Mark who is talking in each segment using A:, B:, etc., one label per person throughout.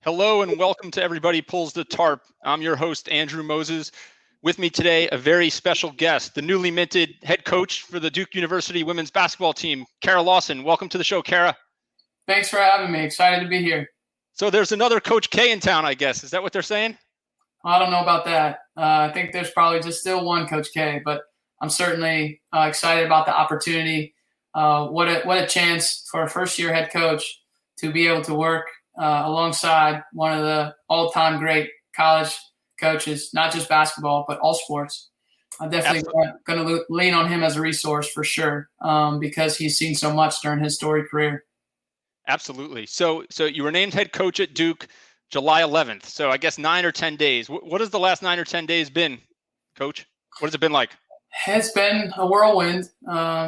A: Hello and welcome to Everybody Pulls the Tarp. I'm your host, Andrew Moses. With me today, a very special guest, the newly minted head coach for the Duke University women's basketball team, Kara Lawson. Welcome to the show, Kara.
B: Thanks for having me. Excited to be here.
A: So there's another Coach K in town, I guess. Is that what they're saying?
B: I don't know about that. I think there's probably just still one Coach K, but I'm certainly excited about the opportunity. What a chance for a first-year head coach to be able to work alongside one of the all-time great college coaches, not just basketball, but all sports. I'm definitely going to lean on him as a resource for sure, because he's seen so much during his storied career.
A: Absolutely. So you were named head coach at Duke July 11th. So I guess 9 or 10 days. What has the last 9 or 10 days been, Coach? What has it been like?
B: It's been a whirlwind,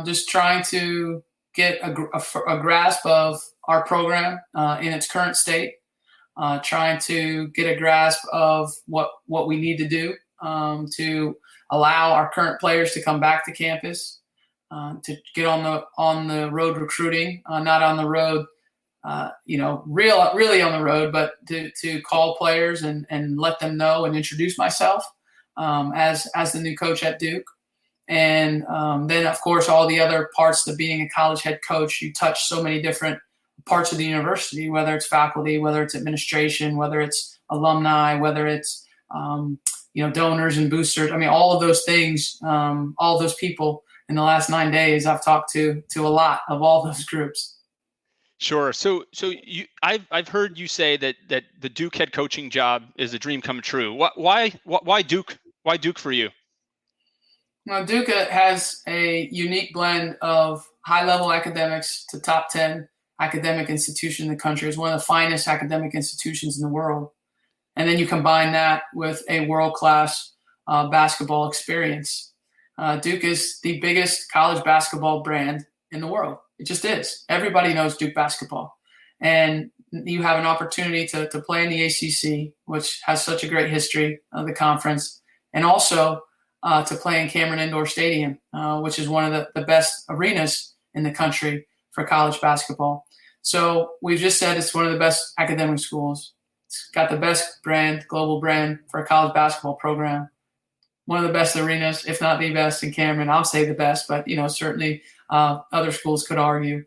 B: just trying to get a grasp of our program in its current state, trying to get a grasp of what we need to do to allow our current players to come back to campus, to get on the road recruiting, not on the road, really on the road, but to call players and let them know and introduce myself as the new coach at Duke. And then, of course, all the other parts of being a college head coach. You touch so many different parts of the university, whether it's faculty, whether it's administration, whether it's alumni, whether it's donors and boosters. I mean, all of those things, all of those people. In the last 9 days, I've talked to a lot of all those groups.
A: Sure. So I've heard you say that the Duke head coaching job is a dream come true. Why Duke? Why Duke for you?
B: Well, Duke has a unique blend of high-level academics to top 10 academic institution in the country. It's one of the finest academic institutions in the world. And then you combine that with a world-class basketball experience. Duke is the biggest college basketball brand in the world. It just is. Everybody knows Duke basketball. And you have an opportunity to play in the ACC, which has such a great history of the conference, and also to play in Cameron Indoor Stadium, which is one of the best arenas in the country for college basketball. So we've just said it's one of the best academic schools. It's got the best brand, global brand for a college basketball program. One of the best arenas, if not the best in Cameron. I'll say the best, but certainly other schools could argue.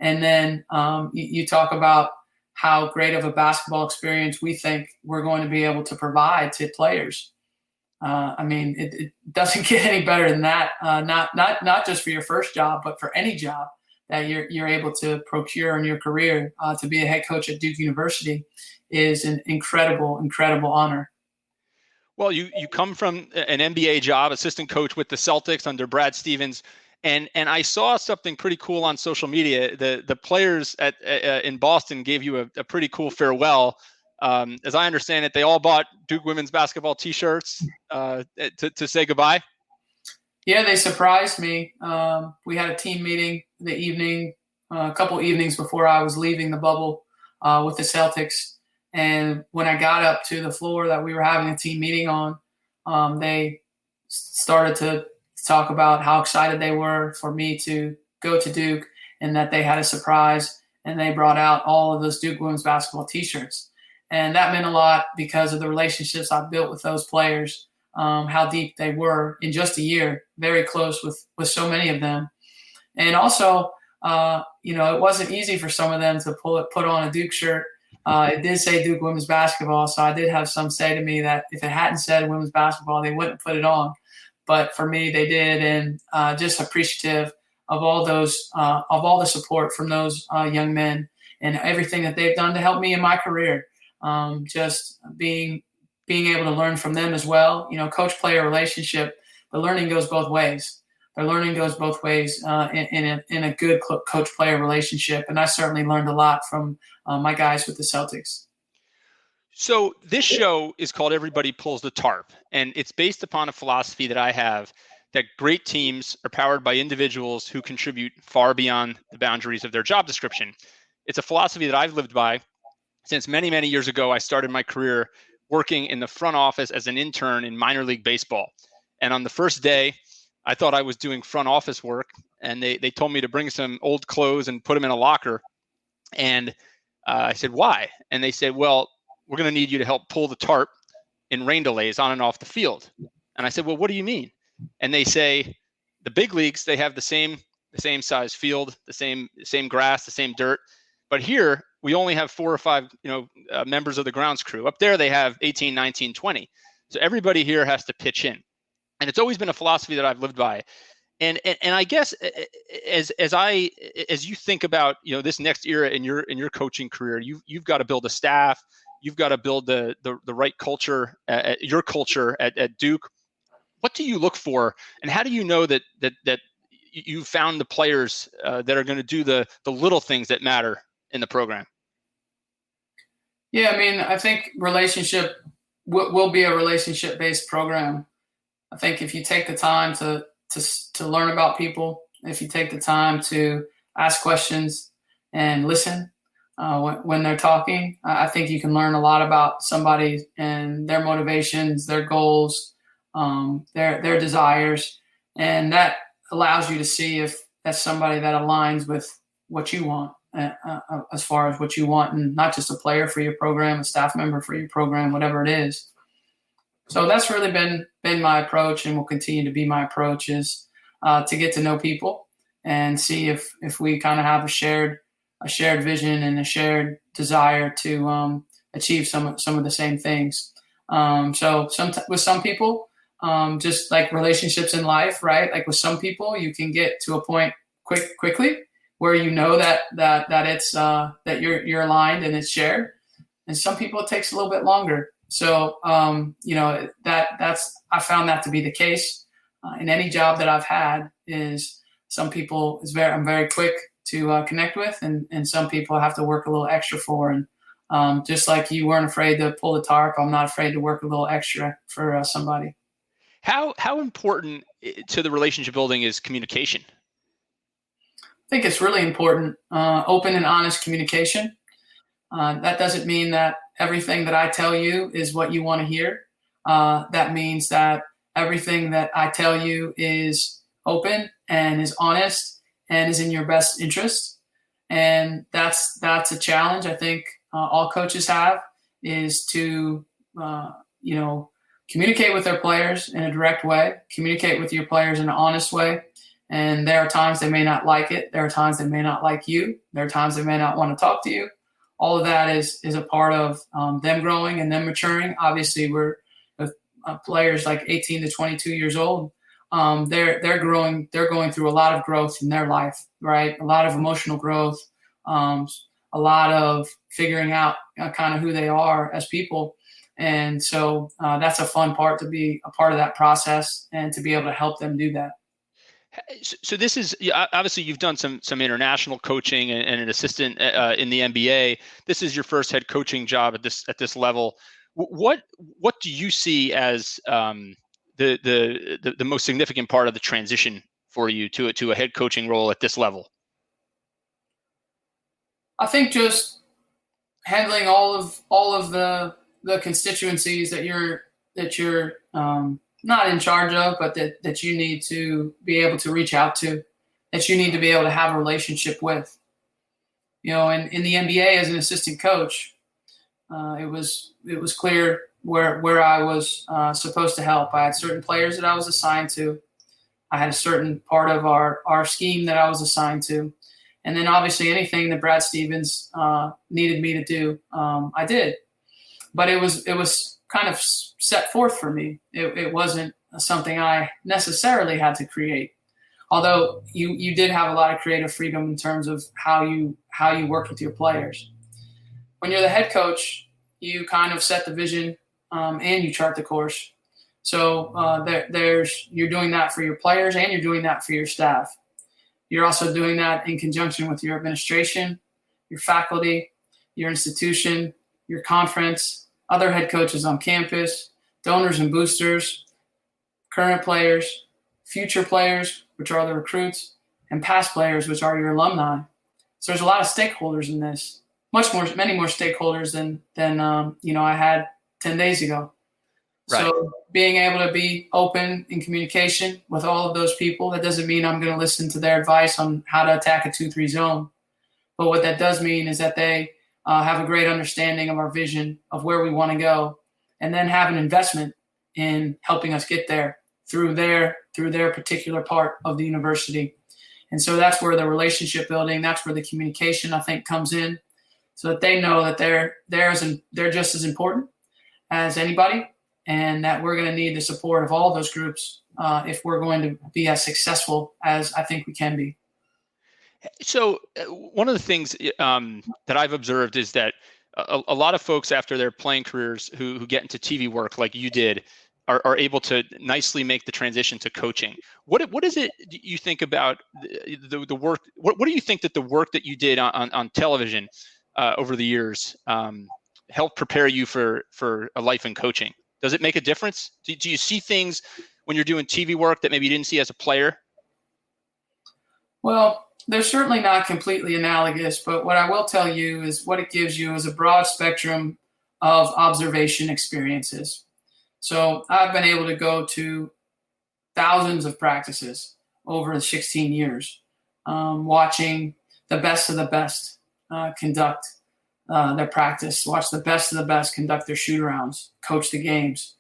B: And then you talk about how great of a basketball experience we think we're going to be able to provide to players. It doesn't get any better than that. Not just for your first job, but for any job that you're able to procure in your career. To be a head coach at Duke University is an incredible honor.
A: Well, you come from an NBA job, assistant coach with the Celtics under Brad Stevens, and I saw something pretty cool on social media. The players in Boston gave you a pretty cool farewell. As I understand it, they all bought Duke women's basketball T-shirts to say goodbye.
B: Yeah, they surprised me. We had a team meeting the evening, a couple evenings before I was leaving the bubble with the Celtics. And when I got up to the floor that we were having a team meeting on, they started to talk about how excited they were for me to go to Duke and that they had a surprise. And they brought out all of those Duke women's basketball T-shirts. And that meant a lot because of the relationships I built with those players, how deep they were in just a year, very close with so many of them. And also, it wasn't easy for some of them to put on a Duke shirt. It did say Duke women's basketball, so I did have some say to me that if it hadn't said women's basketball, they wouldn't put it on. But for me, they did, and just appreciative of all the support from those young men and everything that they've done to help me in my career. Just being able to learn from them as well. Coach-player relationship, the learning goes both ways. The learning goes both ways in a good coach-player relationship, and I certainly learned a lot from my guys with the Celtics.
A: So this show is called Everybody Pulls the Tarp, and it's based upon a philosophy that I have that great teams are powered by individuals who contribute far beyond the boundaries of their job description. It's a philosophy that I've lived by since many, many years ago. I started my career working in the front office as an intern in minor league baseball. And on the first day, I thought I was doing front office work, and they told me to bring some old clothes and put them in a locker. And I said, why? And they said, well, we're going to need you to help pull the tarp in rain delays on and off the field. And I said, well, what do you mean? And they say, the big leagues, they have the same size field, the same grass, the same dirt. But here we only have 4 or 5, members of the grounds crew. Up there, they have 18, 19, 20. So everybody here has to pitch in. And it's always been a philosophy that I've lived by. And I guess as you think about, this next era in your coaching career, you've got to build a staff, you've got to build the right culture, your culture at Duke. What do you look for, and how do you know that you found the players that are going to do the little things that matter in the program?
B: Yeah, I mean, I think relationship will be a relationship-based program. I think if you take the time to learn about people, if you take the time to ask questions and listen when they're talking, I think you can learn a lot about somebody and their motivations, their goals, their desires, and that allows you to see if that's somebody that aligns with what you want, as far as what you want, and not just a player for your program, a staff member for your program, whatever it is. So that's really been my approach, and will continue to be my approach, is to get to know people and see if we kind of have a shared vision and a shared desire to achieve some of the same things. So with some people, just like relationships in life, right? Like with some people, you can get to a point quickly where that it's that you're aligned and it's shared, and some people it takes a little bit longer. So that's I found that to be the case in any job that I've had. Is some people I'm very quick to connect with, and some people I have to work a little extra for. And just like you weren't afraid to pull the tarp, I'm not afraid to work a little extra for somebody.
A: How important to the relationship building is communication?
B: I think it's really important. Open and honest communication. That doesn't mean that everything that I tell you is what you want to hear. That means that everything that I tell you is open and is honest and is in your best interest. And that's a challenge I think all coaches have, is to communicate with their players in a direct way, communicate with your players in an honest way. And there are times they may not like it. There are times they may not like you. There are times they may not want to talk to you. All of that is a part of them growing and them maturing. Obviously, we're with players like 18 to 22 years old. They're growing. They're going through a lot of growth in their life, right? A lot of emotional growth, a lot of figuring out kind of who they are as people. And so that's a fun part, to be a part of that process and to be able to help them do that.
A: So this is, obviously you've done some international coaching and an assistant in the NBA. This is your first head coaching job at this level. What do you see as the most significant part of the transition for you to a head coaching role at this level?
B: I think just handling all of the constituencies that you're not in charge of, but that you need to be able to reach out to, that you need to be able to have a relationship with. In the NBA as an assistant coach, it was clear where I was supposed to help. I had certain players that I was assigned to. I had a certain part of our scheme that I was assigned to. And then obviously anything that Brad Stevens needed me to do, I did. But it was kind of set forth for me. It wasn't something I necessarily had to create. Although you did have a lot of creative freedom in terms of how you worked with your players. When you're the head coach, you kind of set the vision and you chart the course. So you're doing that for your players and you're doing that for your staff. You're also doing that in conjunction with your administration, your faculty, your institution, your conference, other head coaches on campus, donors and boosters, current players, future players, which are the recruits, and past players, which are your alumni. So there's a lot of stakeholders in this, many more stakeholders than I had 10 days ago. Right. So being able to be open in communication with all of those people, that doesn't mean I'm going to listen to their advice on how to attack a 2-3 zone. But what that does mean is that they have a great understanding of our vision of where we want to go, and then have an investment in helping us get there through their particular part of the university. And so that's where the relationship building, that's where the communication, I think, comes in, so that they know that they're just as important as anybody, and that we're going to need the support of all those groups if we're going to be as successful as I think we can be.
A: So one of the things that I've observed is that a lot of folks after their playing careers who get into TV work like you did are able to nicely make the transition to coaching. What is it you think about the work? What do you think that the work that you did on television over the years helped prepare you for a life in coaching? Does it make a difference? Do you see things when you're doing TV work that maybe you didn't see as a player?
B: Well, they're certainly not completely analogous, but what I will tell you is what it gives you is a broad spectrum of observation experiences. So I've been able to go to thousands of practices over the 16 years, watching the best of the best conduct their practice, watch the best of the best conduct their shoot-arounds, coach the games,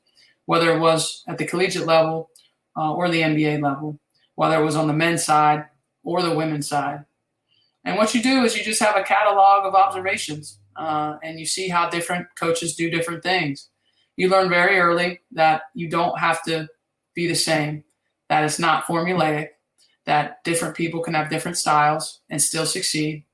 B: whether it was at the collegiate level or the NBA level, whether it was on the men's side or the women's side. And what you do is you just have a catalog of observations, and you see how different coaches do different things. You learn very early that you don't have to be the same, that it's not formulaic, that different people can have different styles and still succeed.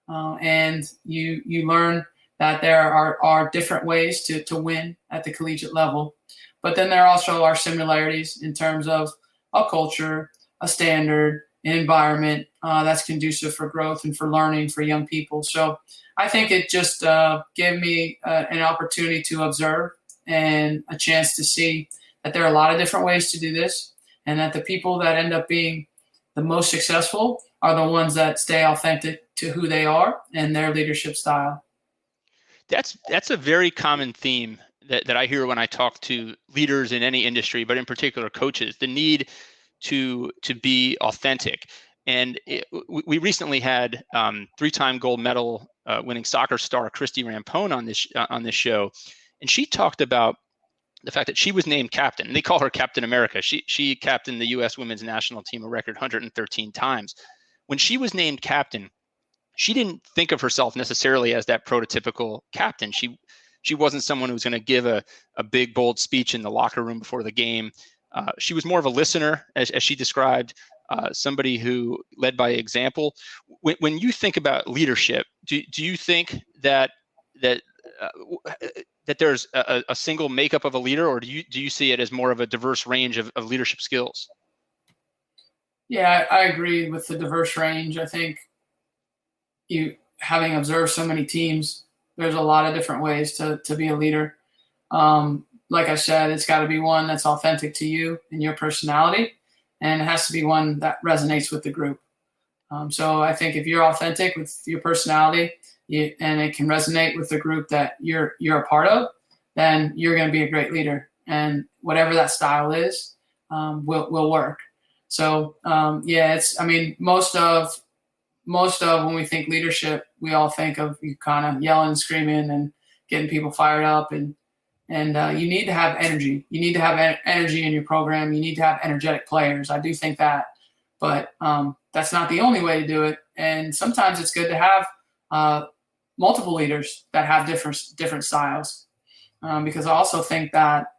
B: And you learn that there are different ways to win at the collegiate level. But then there also are similarities in terms of a culture, a standard, an environment that's conducive for growth and for learning for young people. So I think it just gave me an opportunity to observe and a chance to see that there are a lot of different ways to do this, and that the people that end up being the most successful are the ones that stay authentic to who they are and their leadership style.
A: That's a very common theme that I hear when I talk to leaders in any industry, but in particular coaches, the need to be authentic. And we recently had three-time gold medal winning soccer star Christy Rampone on this show, and she talked about the fact that she was named captain. And they call her Captain America. She captained the U.S. women's national team a record 113 times. When she was named captain, she didn't think of herself necessarily as that prototypical captain. She wasn't someone who was going to give a big, bold speech in the locker room before the game. She was more of a listener, as she described, somebody who led by example. When you think about leadership, do you think that there's a single makeup of a leader, or do you see it as more of a diverse range of leadership skills?
B: Yeah, I agree with the diverse range. I think having observed so many teams, there's a lot of different ways to be a leader. Like I said, it's got to be one that's authentic to you and your personality, and it has to be one that resonates with the group. So I think if you're authentic with your personality and it can resonate with the group that you're a part of, then you're going to be a great leader. And whatever that style is, will work. So most of when we think leadership, we all think of you kind of yelling and screaming and getting people fired up, and you need to have energy. You need to have energy in your program. You need to have energetic players. I do think that, but that's not the only way to do it. And sometimes it's good to have multiple leaders that have different styles, because I also think that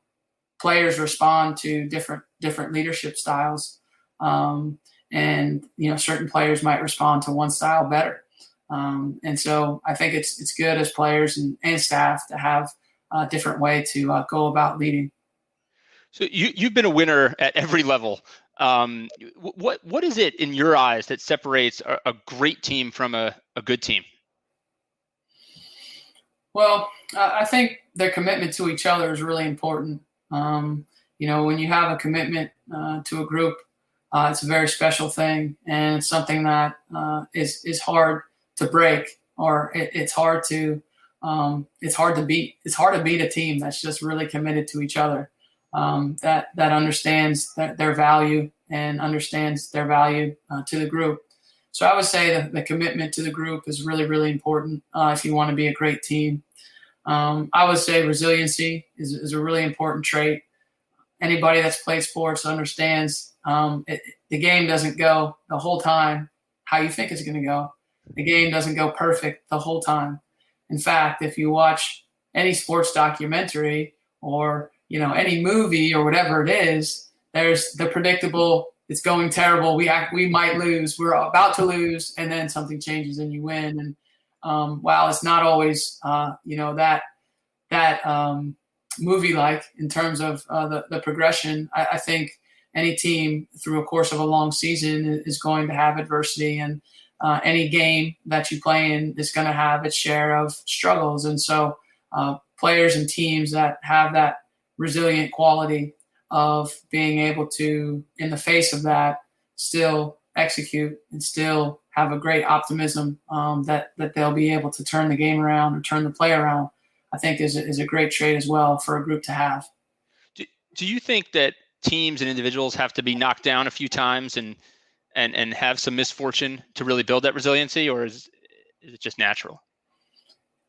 B: players respond to different leadership styles, and certain players might respond to one style better. And so I think it's good as players and staff to have a different way to go about leading.
A: So you've been a winner at every level. What is it in your eyes that separates a great team from a good team?
B: Well, I think their commitment to each other is really important. When you have a commitment to a group, it's a very special thing, and it's something that is hard to break, or it's hard to beat. It's hard to beat a team that's just really committed to each other, that understands their value and understands their value to the group. So I would say that the commitment to the group is really, really important if you want to be a great team. I would say resiliency is a really important trait. Anybody that's played sports understands the game doesn't go the whole time how you think it's going to go. The game doesn't go perfect the whole time. In fact, if you watch any sports documentary or any movie or whatever it is, there's the predictable. It's going terrible. We might lose. We're about to lose, and then something changes and you win. And while it's not always that movie-like in terms of the progression, I think any team through a course of a long season is going to have adversity, and any game that you play in is going to have its share of struggles. And so players and teams that have that resilient quality of being able to, in the face of that, still execute and still have a great optimism that they'll be able to turn the game around or turn the play around, I think is a great trait as well for a group to have.
A: Do you think that teams and individuals have to be knocked down a few times and have some misfortune to really build that resiliency, or is it just natural?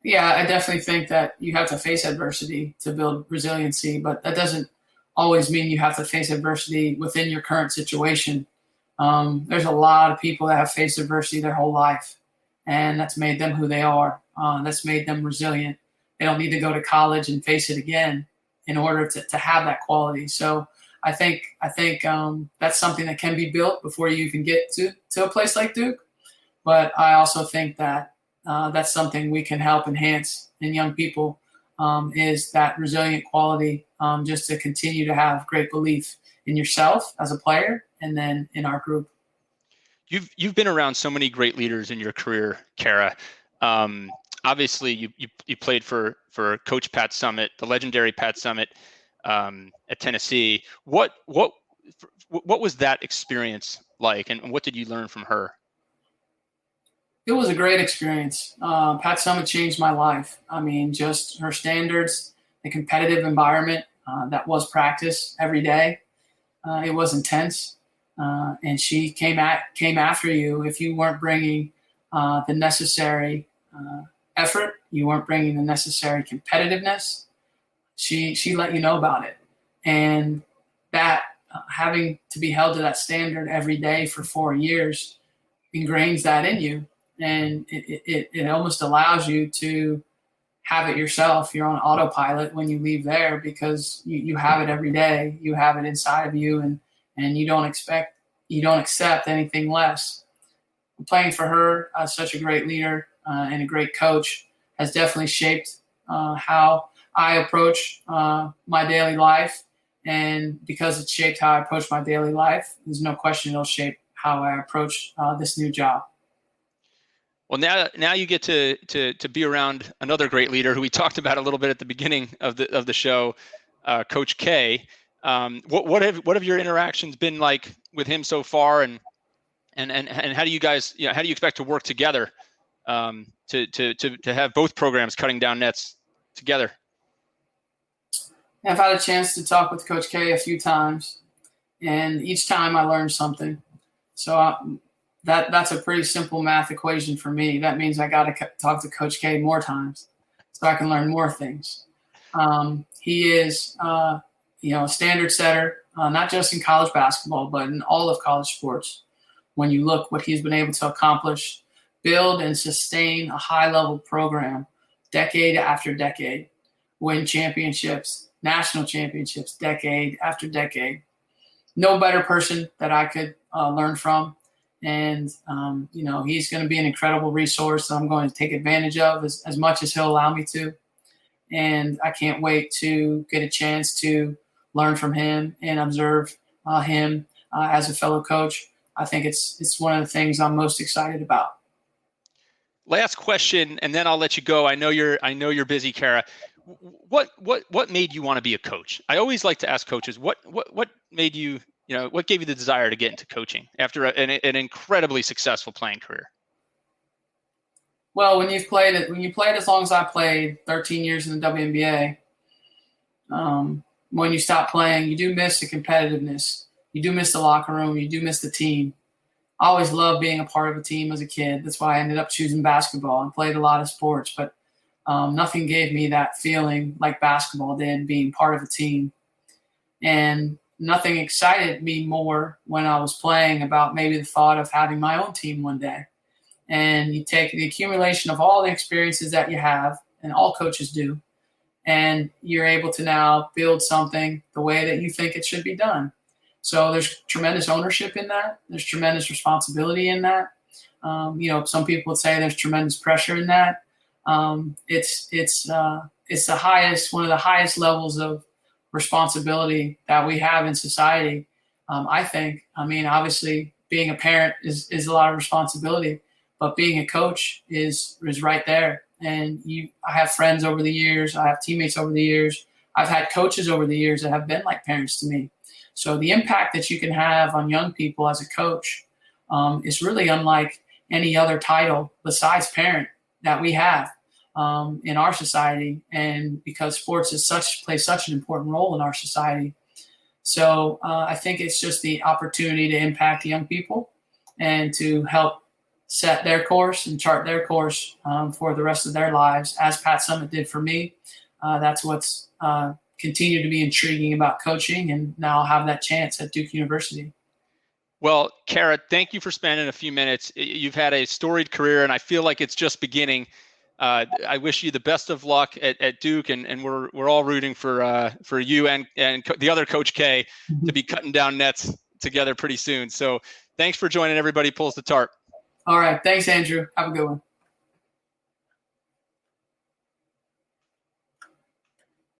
B: Yeah, I definitely think that you have to face adversity to build resiliency, but that doesn't always mean you have to face adversity within your current situation. There's a lot of people that have faced adversity their whole life, and that's made them who they are. That's made them resilient. They don't need to go to college and face it again in order to have that quality. So I think that's something that can be built before you even get to a place like Duke. But I also think that that's something we can help enhance in young people, is that resilient quality, just to continue to have great belief in yourself as a player and then in our group.
A: You've been around so many great leaders in your career, Kara. Obviously, you played for Coach Pat Summitt, the legendary Pat Summitt at Tennessee. What was that experience like, and what did you learn from her?
B: It was a great experience. Pat Summitt changed my life. I mean, just her standards, the competitive environment that was practice every day. It was intense, and she came after you if you weren't bringing the necessary effort, you weren't bringing the necessary competitiveness. She let you know about it, and that having to be held to that standard every day for 4 years ingrains that in you, and it almost allows you to have it yourself. You're on autopilot when you leave there because you have it every day. You have it inside of you, and you don't accept anything less. Playing for her, such a great leader and a great coach, has definitely shaped how I approach my daily life. And because it shaped how I approach my daily life, there's no question it'll shape how I approach this new job.
A: Well, now you get to be around another great leader who we talked about a little bit at the beginning of the show, Coach K. What have your interactions been like with him so far, and how do you guys, how do you expect to work together to have both programs cutting down nets together?
B: I've had a chance to talk with Coach K a few times, and each time I learned something. So that's a pretty simple math equation for me. That means I got to talk to Coach K more times so I can learn more things. He is, a standard setter, not just in college basketball, but in all of college sports. When you look what he's been able to accomplish, build and sustain a high-level program decade after decade, win championships, national championships, decade after decade. No better person that I could learn from. And, he's going to be an incredible resource that I'm going to take advantage of as much as he'll allow me to. And I can't wait to get a chance to learn from him and observe him as a fellow coach. I think it's one of the things I'm most excited about.
A: Last question, and then I'll let you go. I know you're busy, Kara. What made you want to be a coach? I always like to ask coaches, what made you, what gave you the desire to get into coaching after an incredibly successful playing career?
B: Well, when you played as long as I played, 13 years in the WNBA, when you stop playing, you do miss the competitiveness. You do miss the locker room. You do miss the team. I always loved being a part of a team as a kid. That's why I ended up choosing basketball and played a lot of sports. But nothing gave me that feeling like basketball did, being part of a team. And nothing excited me more when I was playing about maybe the thought of having my own team one day. And you take the accumulation of all the experiences that you have, and all coaches do, and you're able to now build something the way that you think it should be done. So there's tremendous ownership in that. There's tremendous responsibility in that. Some people would say there's tremendous pressure in that. It's the highest, one of the highest levels of responsibility that we have in society. I think. I mean, obviously, being a parent is a lot of responsibility, but being a coach is right there. And I have friends over the years. I have teammates over the years. I've had coaches over the years that have been like parents to me. So the impact that you can have on young people as a coach is really unlike any other title besides parent that we have in our society. And because sports plays such an important role in our society. So I think it's just the opportunity to impact young people and to help set their course and chart their course for the rest of their lives, as Pat Summitt did for me. That's what's continued to be intriguing about coaching, and now I'll have that chance at Duke University.
A: Well, Kara, thank you for spending a few minutes. You've had a storied career, and I feel like it's just beginning. I wish you the best of luck at Duke, and we're all rooting for you and the other Coach K to be cutting down nets together pretty soon. So thanks for joining Everybody Pulls the Tarp.
B: All right. Thanks, Andrew. Have a good one.